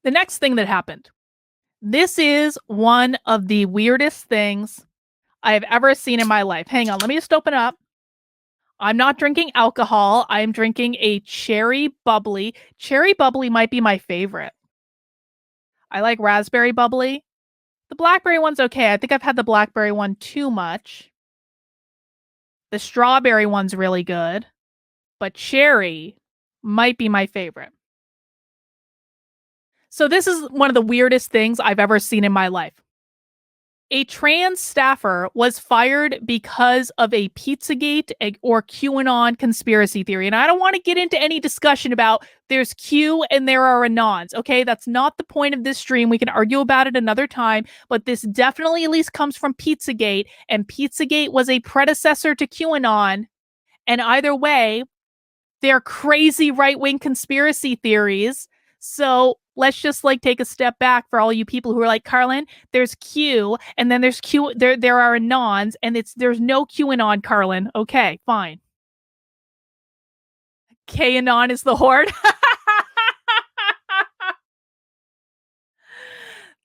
The next thing that happened. This is one of the weirdest things I've ever seen in my life. Hang on, let me just open it up. I'm not drinking alcohol. I'm drinking a cherry bubbly. Cherry bubbly might be my favorite. I like raspberry bubbly. The blackberry one's okay. I think I've had the blackberry one too much. The strawberry one's really good, but cherry might be my favorite. So this is one of the weirdest things I've ever seen in my life. A trans staffer was fired because of a Pizzagate or QAnon conspiracy theory. And I don't want to get into any discussion about there's Q and there are Anons. Okay, that's not the point of this stream. We can argue about it another time, but this definitely at least comes from Pizzagate, and Pizzagate was a predecessor to QAnon. And either way, they're crazy right-wing conspiracy theories. So let's just take a step back for all you people who are like, Carlin, there's Q and then there's Q. There are Anons and there's no QAnon, Carlin. Okay, fine. QAnon is the horde.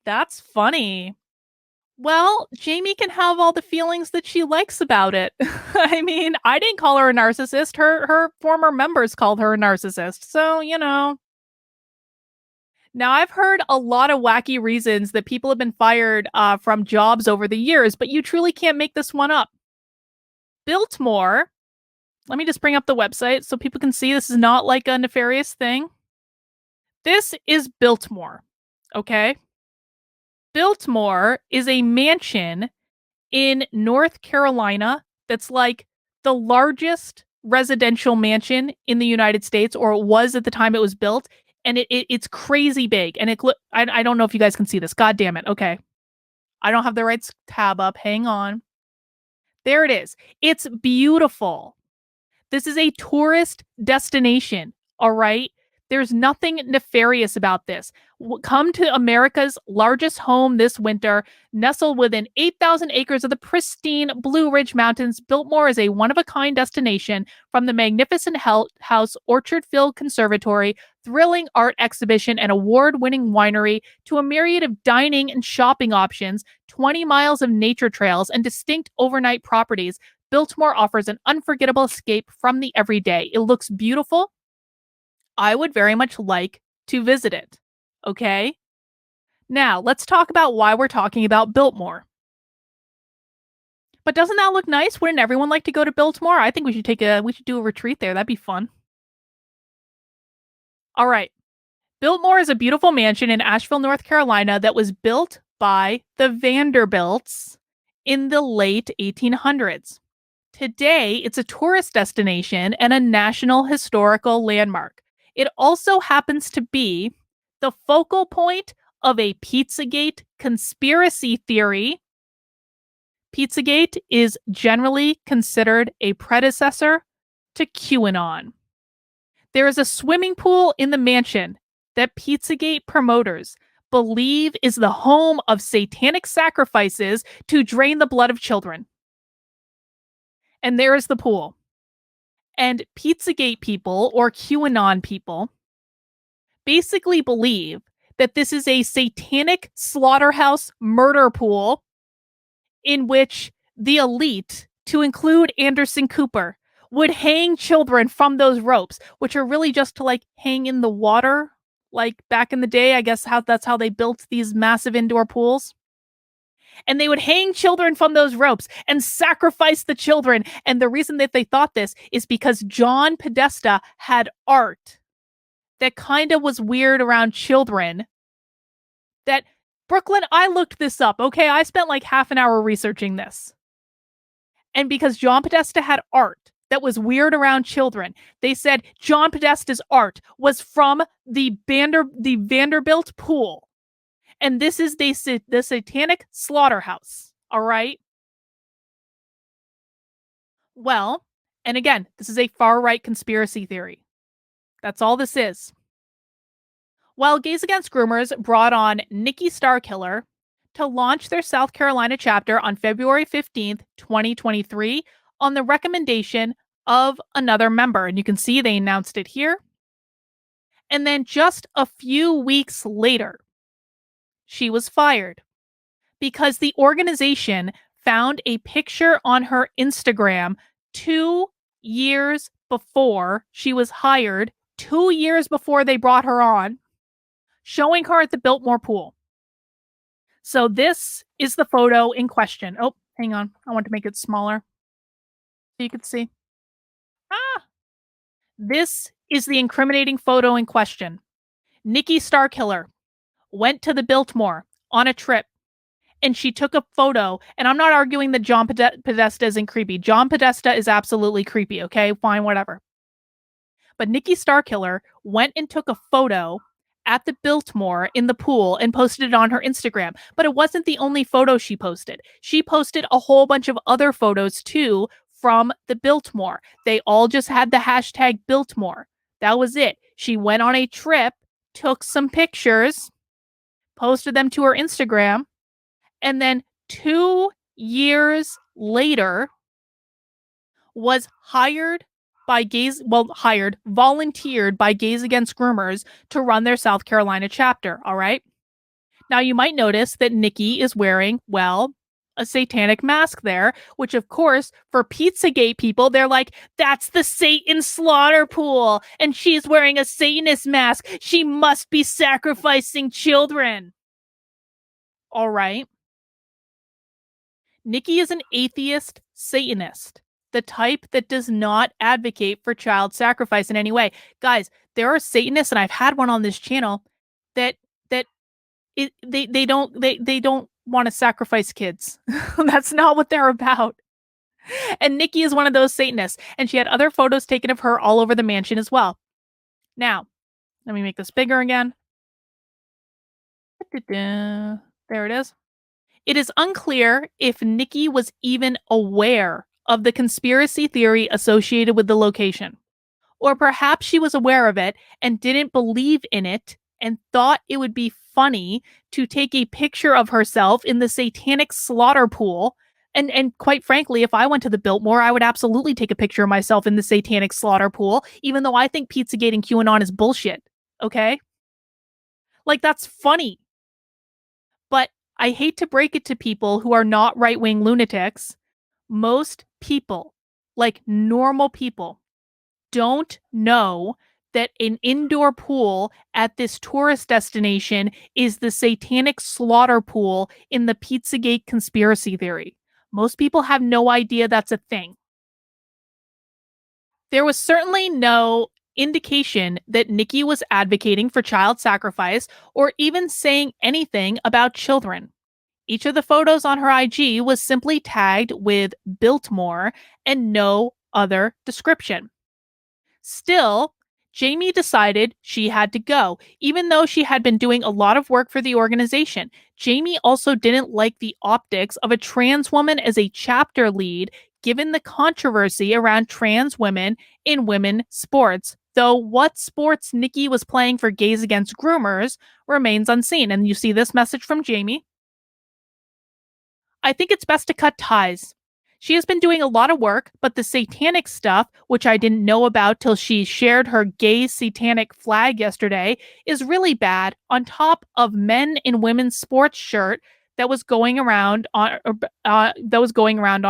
That's funny. Well, Jamie can have all the feelings that she likes about it. I mean, I didn't call her a narcissist. Her former members called her a narcissist. So, Now, I've heard a lot of wacky reasons that people have been fired from jobs over the years, but you truly can't make this one up. Biltmore, let me just bring up the website so people can see this is not like a nefarious thing. This is Biltmore, okay? Biltmore is a mansion in North Carolina that's like the largest residential mansion in the United States, or it was at the time it was built. And it's crazy big. And I don't know if you guys can see this. God damn it. Okay. I don't have the right tab up. Hang on. There it is. It's beautiful. This is a tourist destination. All right. There's nothing nefarious about this. Come to America's largest home this winter, nestled within 8,000 acres of the pristine Blue Ridge Mountains. Biltmore is a one-of-a-kind destination, from the magnificent house, orchard-filled conservatory, thrilling art exhibition, and award-winning winery, to a myriad of dining and shopping options, 20 miles of nature trails, and distinct overnight properties. Biltmore offers an unforgettable escape from the everyday. It looks beautiful. I would very much like to visit it. Okay? Now, let's talk about why we're talking about Biltmore. But doesn't that look nice? Wouldn't everyone like to go to Biltmore? I think we should do a retreat there. That'd be fun. All right. Biltmore is a beautiful mansion in Asheville, North Carolina that was built by the Vanderbilts in the late 1800s. Today, it's a tourist destination and a national historical landmark. It also happens to be the focal point of a Pizzagate conspiracy theory. Pizzagate is generally considered a predecessor to QAnon. There is a swimming pool in the mansion that Pizzagate promoters believe is the home of satanic sacrifices to drain the blood of children. And there is the pool. And Pizzagate people, or QAnon people, basically believe that this is a satanic slaughterhouse murder pool in which the elite, to include Anderson Cooper, would hang children from those ropes, which are really just to hang in the water. Like back in the day, I guess that's how they built these massive indoor pools. And they would hang children from those ropes and sacrifice the children. And the reason that they thought this is because John Podesta had art that kind of was weird around children. That, Brooklyn, I looked this up, okay? I spent half an hour researching this. And because John Podesta had art that was weird around children, they said John Podesta's art was from the Vanderbilt pool. And this is the satanic slaughterhouse, all right? Well, and again, this is a far-right conspiracy theory. That's all this is. While Gays Against Groomers brought on Nikki Starkiller to launch their South Carolina chapter on February 15th, 2023, on the recommendation of another member. And you can see they announced it here. And then just a few weeks later, she was fired because the organization found a picture on her Instagram 2 years before she was hired, 2 years before they brought her on, showing her at the Biltmore pool. So this is the photo in question. Oh, hang on. I want to make it smaller so you can see. Ah, this is the incriminating photo in question. Nikki Starkiller went to the Biltmore on a trip and she took a photo. And I'm not arguing that John Podesta isn't creepy. John Podesta is absolutely creepy. Okay, fine, whatever. But Nikki Starkiller went and took a photo at the Biltmore in the pool and posted it on her Instagram. But it wasn't the only photo she posted. She posted a whole bunch of other photos too from the Biltmore. They all just had the hashtag Biltmore. That was it. She went on a trip, took some pictures, posted them to her Instagram, and then 2 years later was volunteered by Gays Against Groomers to run their South Carolina chapter. All right. Now you might notice that Nikki is wearing, well, a satanic mask there, which of course, for Pizzagate people, they're like, that's the Satan slaughter pool. And she's wearing a Satanist mask. She must be sacrificing children. All right. Nikki is an atheist Satanist, the type that does not advocate for child sacrifice in any way. Guys, there are Satanists, and I've had one on this channel that they don't want to sacrifice kids. That's not what they're about. And Nikki is one of those Satanists, and she had other photos taken of her all over the mansion as well. Now, let me make this bigger again. There it is. It is unclear if Nikki was even aware of the conspiracy theory associated with the location. Or perhaps she was aware of it and didn't believe in it and thought it would be funny to take a picture of herself in the satanic slaughter pool. And quite frankly, if I went to the Biltmore, I would absolutely take a picture of myself in the satanic slaughter pool, even though I think Pizzagate and QAnon is bullshit. Okay? Like, that's funny. But I hate to break it to people who are not right-wing lunatics. Most people, like normal people, don't know that an indoor pool at this tourist destination is the satanic slaughter pool in the Pizzagate conspiracy theory. Most people have no idea that's a thing. There was certainly no indication that Nikki was advocating for child sacrifice or even saying anything about children. Each of the photos on her IG was simply tagged with Biltmore and no other description. Still, Jamie decided she had to go, even though she had been doing a lot of work for the organization. Jamie also didn't like the optics of a trans woman as a chapter lead, given the controversy around trans women in women's sports. Though what sports Nikki was playing for Gays Against Groomers remains unseen. And you see this message from Jamie. I think it's best to cut ties. She has been doing a lot of work, but the satanic stuff, which I didn't know about till she shared her gay satanic flag yesterday, is really bad, on top of men in women's sports shirt that was going around on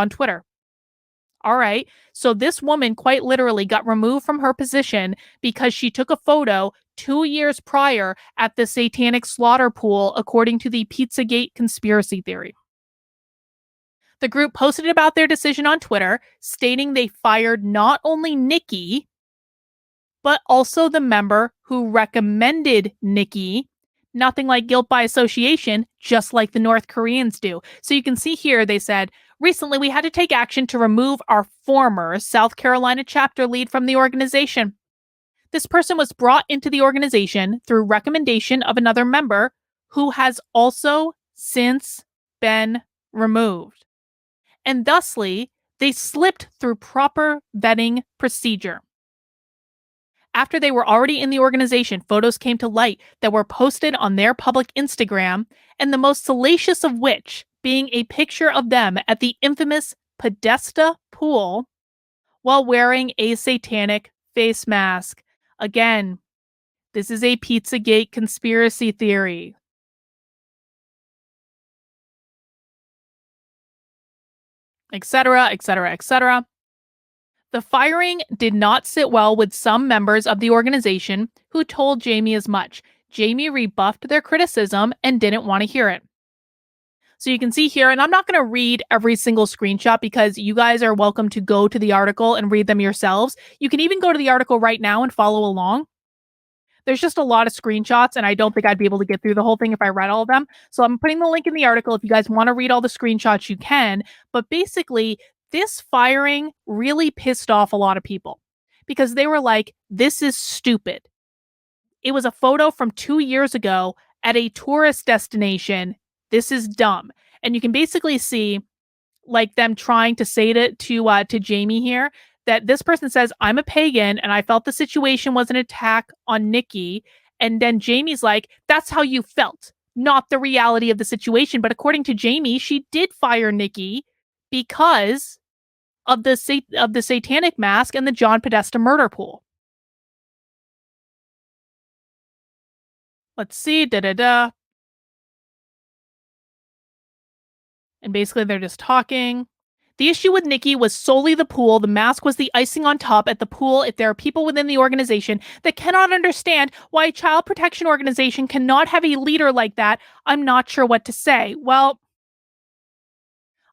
Twitter. All right. So this woman quite literally got removed from her position because she took a photo 2 years prior at the satanic slaughter pool, according to the Pizzagate conspiracy theory. The group posted about their decision on Twitter, stating they fired not only Nikki, but also the member who recommended Nikki. Nothing like guilt by association, just like the North Koreans do. So you can see here, they said, recently we had to take action to remove our former South Carolina chapter lead from the organization. This person was brought into the organization through recommendation of another member who has also since been removed. And thusly, they slipped through proper vetting procedure. After they were already in the organization, photos came to light that were posted on their public Instagram, and the most salacious of which being a picture of them at the infamous Podesta pool while wearing a satanic face mask. Again, This is a Pizzagate conspiracy theory, etc., etc., etc. The firing did not sit well with some members of the organization who told Jamie as much. Jamie rebuffed their criticism and didn't want to hear it. So you can see here, and I'm not going to read every single screenshot because you guys are welcome to go to the article and read them yourselves. You can even go to the article right now and follow along. There's just a lot of screenshots, and I don't think I'd be able to get through the whole thing if I read all of them. So I'm putting the link in the article. If you guys want to read all the screenshots, you can. But basically, this firing really pissed off a lot of people because they were like, this is stupid. It was a photo from 2 years ago at a tourist destination. This is dumb. And you can basically see like them trying to say to Jamie here that this person says, I'm a pagan and I felt the situation was an attack on Nikki. And then Jamie's like, that's how you felt, not the reality of the situation. But according to Jamie, she did fire Nikki because of the satanic mask and the John Podesta murder pool. Let's see, da-da-da. And basically they're just talking. The issue with Nikki was solely the pool. The mask was the icing on top at the pool. If there are people within the organization that cannot understand why a child protection organization cannot have a leader like that, I'm not sure what to say. Well,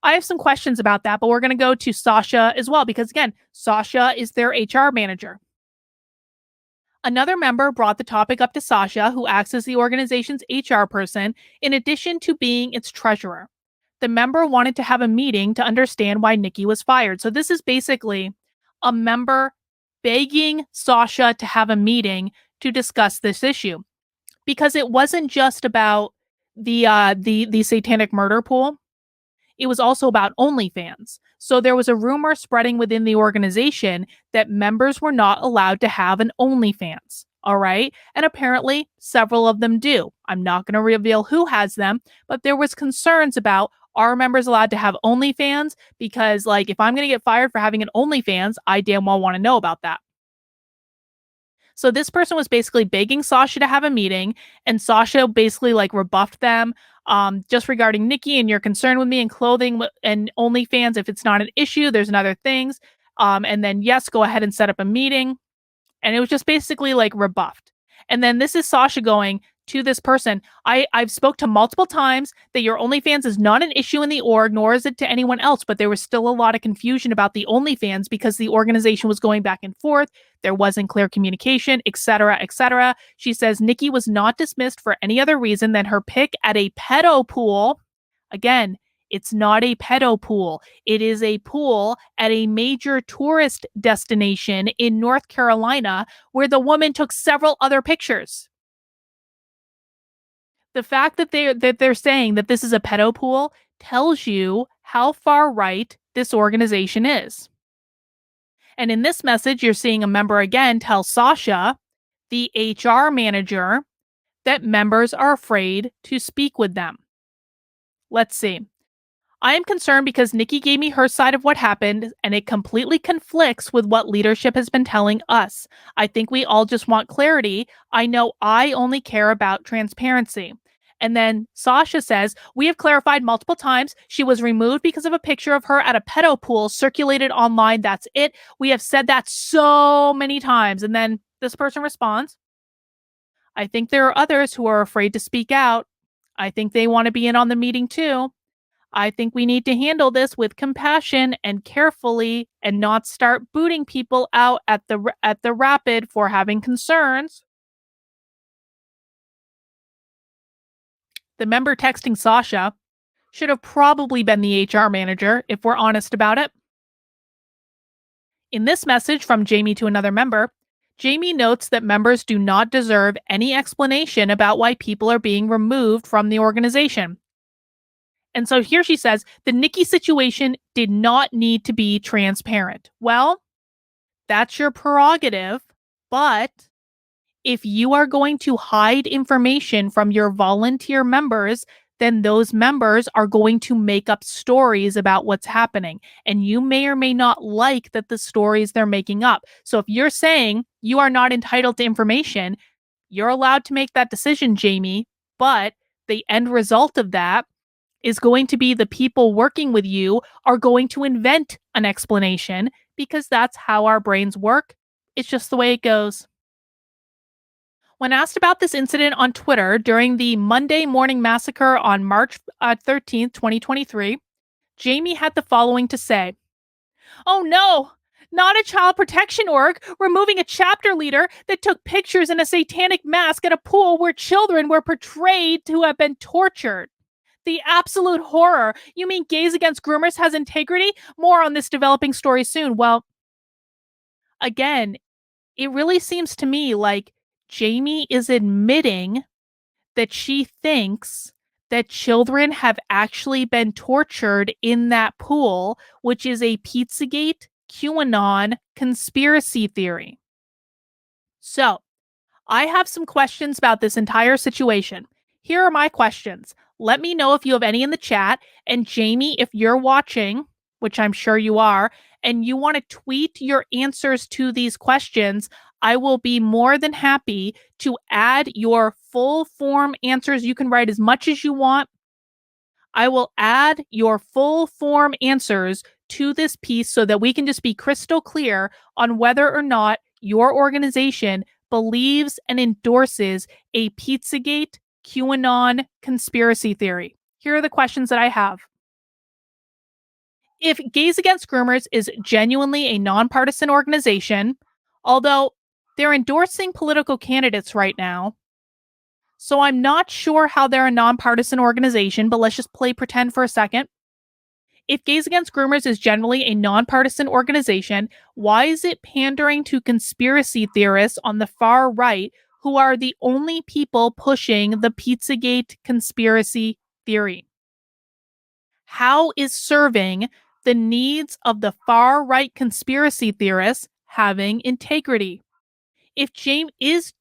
I have some questions about that, but we're going to go to Sasha as well, because again, Sasha is their HR manager. Another member brought the topic up to Sasha, who acts as the organization's HR person, in addition to being its treasurer. The member wanted to have a meeting to understand why Nikki was fired. So this is basically a member begging Sasha to have a meeting to discuss this issue, because it wasn't just about the satanic murder pool. It was also about OnlyFans. So there was a rumor spreading within the organization that members were not allowed to have an OnlyFans. All right. And apparently several of them do. I'm not going to reveal who has them, but there was concerns about, are members allowed to have OnlyFans? Because like, if I'm going to get fired for having an OnlyFans, I damn well want to know about that. So this person was basically begging Sasha to have a meeting, and Sasha basically like rebuffed them just regarding Nikki and your concern with me and clothing and OnlyFans. If it's not an issue, there's other things. And then yes, go ahead and set up a meeting. And it was just basically like rebuffed. And then this is Sasha going to this person. I've spoke to multiple times that your OnlyFans is not an issue in the org, nor is it to anyone else. But there was still a lot of confusion about the OnlyFans because the organization was going back and forth. There wasn't clear communication, etc., etc. She says Nikki was not dismissed for any other reason than her pick at a pedo pool. Again, it's not a pedo pool. It is a pool at a major tourist destination in North Carolina where the woman took several other pictures. The fact that they're saying that this is a pedo pool tells you how far right this organization is. And in this message, you're seeing a member again tell Sasha, the HR manager, that members are afraid to speak with them. Let's see. I am concerned because Nikki gave me her side of what happened, and it completely conflicts with what leadership has been telling us. I think we all just want clarity. I know I only care about transparency. And then Sasha says, we have clarified multiple times. She was removed because of a picture of her at a pedo pool circulated online. That's it. We have said that so many times. And then this person responds, I think there are others who are afraid to speak out. I think they want to be in on the meeting too. I think we need to handle this with compassion and carefully and not start booting people out at the Rapid for having concerns. The member texting Sasha should have probably been the HR manager, if we're honest about it. In this message from Jamie to another member, Jamie notes that members do not deserve any explanation about why people are being removed from the organization. And so here she says, the Nikki situation did not need to be transparent. Well, that's your prerogative, but if you are going to hide information from your volunteer members, then those members are going to make up stories about what's happening. And you may or may not like that the stories they're making up. So if you're saying you are not entitled to information, You're allowed to make that decision, Jamie, but the end result of that is going to be the people working with you are going to invent an explanation because that's how our brains work. It's just the way it goes. When asked about this incident on Twitter during the Monday morning massacre on March 13th, 2023, Jamie had the following to say. Oh no, not a child protection org removing a chapter leader that took pictures in a satanic mask at a pool where children were portrayed to have been tortured. The absolute horror. You mean Gays Against Groomers has integrity? More on this developing story soon. Well, again, it really seems to me like Jamie is admitting that she thinks that children have actually been tortured in that pool, which is a Pizzagate QAnon conspiracy theory. So, I have some questions about this entire situation. Here are my questions. Let me know if you have any in the chat. And Jamie, if you're watching, which I'm sure you are, and you want to tweet your answers to these questions, I will be more than happy to add your full form answers. You can write as much as you want. I will add your full form answers to this piece so that we can just be crystal clear on whether or not your organization believes and endorses a Pizzagate QAnon conspiracy theory. Here are the questions that I have. If Gays Against Groomers is genuinely a nonpartisan organization, although they're endorsing political candidates right now, so I'm not sure how they're a nonpartisan organization, but let's just play pretend for a second. If Gays Against Groomers is generally a nonpartisan organization, why is it pandering to conspiracy theorists on the far right who are the only people pushing the Pizzagate conspiracy theory? How is serving the needs of the far right conspiracy theorists having integrity? If Jamie is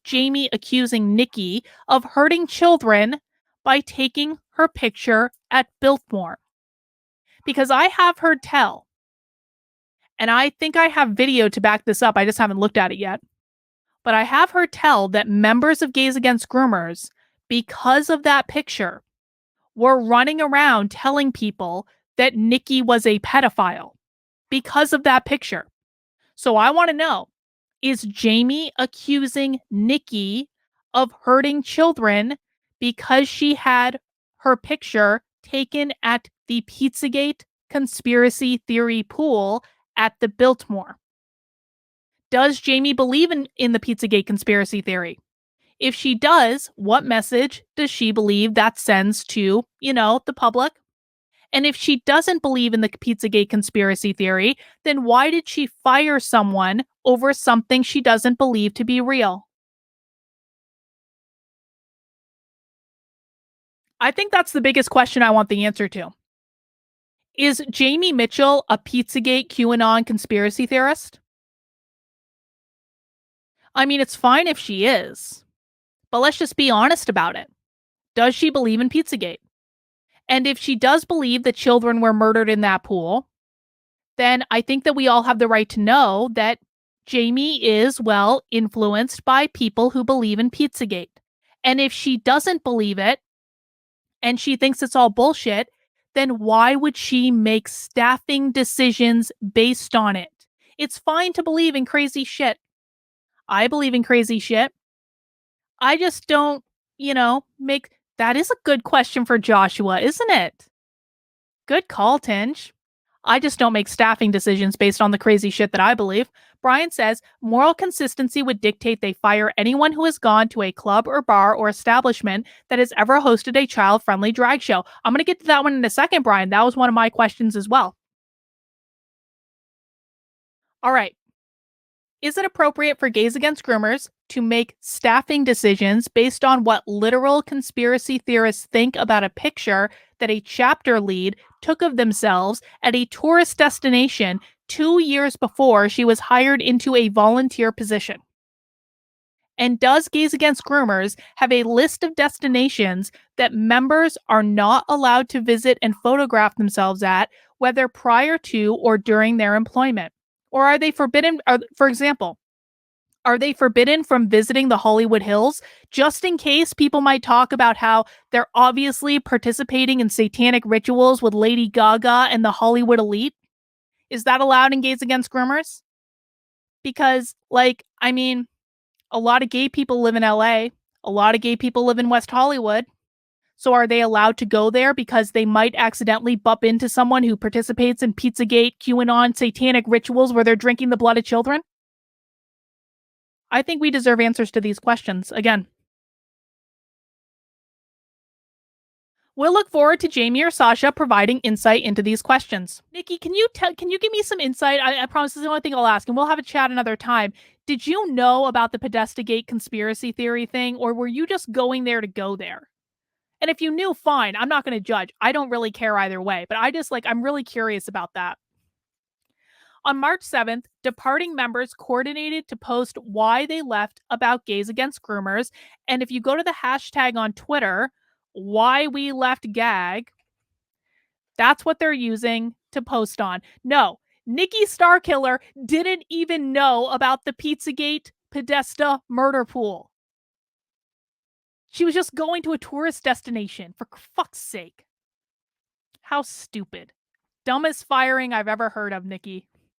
Jamie accusing Nikki of hurting children by taking her picture at Biltmore? Because I have heard tell, and I think I have video to back this up. I just haven't looked at it yet. But I have heard tell that members of Gays Against Groomers, because of that picture, were running around telling people that Nikki was a pedophile because of that picture. So I want to know, is Jamie accusing Nikki of hurting children because she had her picture taken at the Pizzagate conspiracy theory pool at the Biltmore? Does Jamie believe in the Pizzagate conspiracy theory? If she does, what message does she believe that sends to, the public? And if she doesn't believe in the Pizzagate conspiracy theory, then why did she fire someone over something she doesn't believe to be real? I think that's the biggest question I want the answer to. Is Jamie Mitchell a Pizzagate QAnon conspiracy theorist? I mean, it's fine if she is, but let's just be honest about it. Does she believe in Pizzagate? And if she does believe that children were murdered in that pool, then I think that we all have the right to know that Jamie is, well, influenced by people who believe in Pizzagate. And if she doesn't believe it and she thinks it's all bullshit, then why would she make staffing decisions based on it? It's fine to believe in crazy shit. I believe in crazy shit. I just don't, make that is a good question for Joshua, isn't it? Good call, Tinge. I just don't make staffing decisions based on the crazy shit that I believe. Brian says moral consistency would dictate they fire anyone who has gone to a club or bar or establishment that has ever hosted a child-friendly drag show. I'm going to get to that one in a second, Brian. That was one of my questions as well. All right. Is it appropriate for Gays Against Groomers to make staffing decisions based on what literal conspiracy theorists think about a picture that a chapter lead took of themselves at a tourist destination 2 years before she was hired into a volunteer position? And does Gays Against Groomers have a list of destinations that members are not allowed to visit and photograph themselves at, whether prior to or during their employment? Or are they forbidden? For example, Are they forbidden from visiting the Hollywood Hills? Just in case people might talk about how they're obviously participating in satanic rituals with Lady Gaga and the Hollywood elite? Is that allowed in Gays Against Groomers? Because, like, I mean, a lot of gay people live in LA, a lot of gay people live in West Hollywood. So are they allowed to go there because they might accidentally bump into someone who participates in Pizzagate, QAnon, satanic rituals where they're drinking the blood of children? I think we deserve answers to these questions. Again, we'll look forward to Jamie or Sasha providing insight into these questions. Nikki, can you give me some insight? I promise this is the only thing I'll ask, and we'll have a chat another time. Did you know about the Pizzagate conspiracy theory thing, or were you just going there to go there? And if you knew, fine. I'm not going to judge. I don't really care either way, but I'm really curious about that. On March 7th, departing members coordinated to post why they left about Gays Against Groomers. And if you go to the hashtag on Twitter, why we left gag, that's what they're using to post on. No, Nikki Starkiller didn't even know about the Pizzagate Podesta murder pool. She was just going to a tourist destination, for fuck's sake. How stupid. Dumbest firing I've ever heard of, Nikki.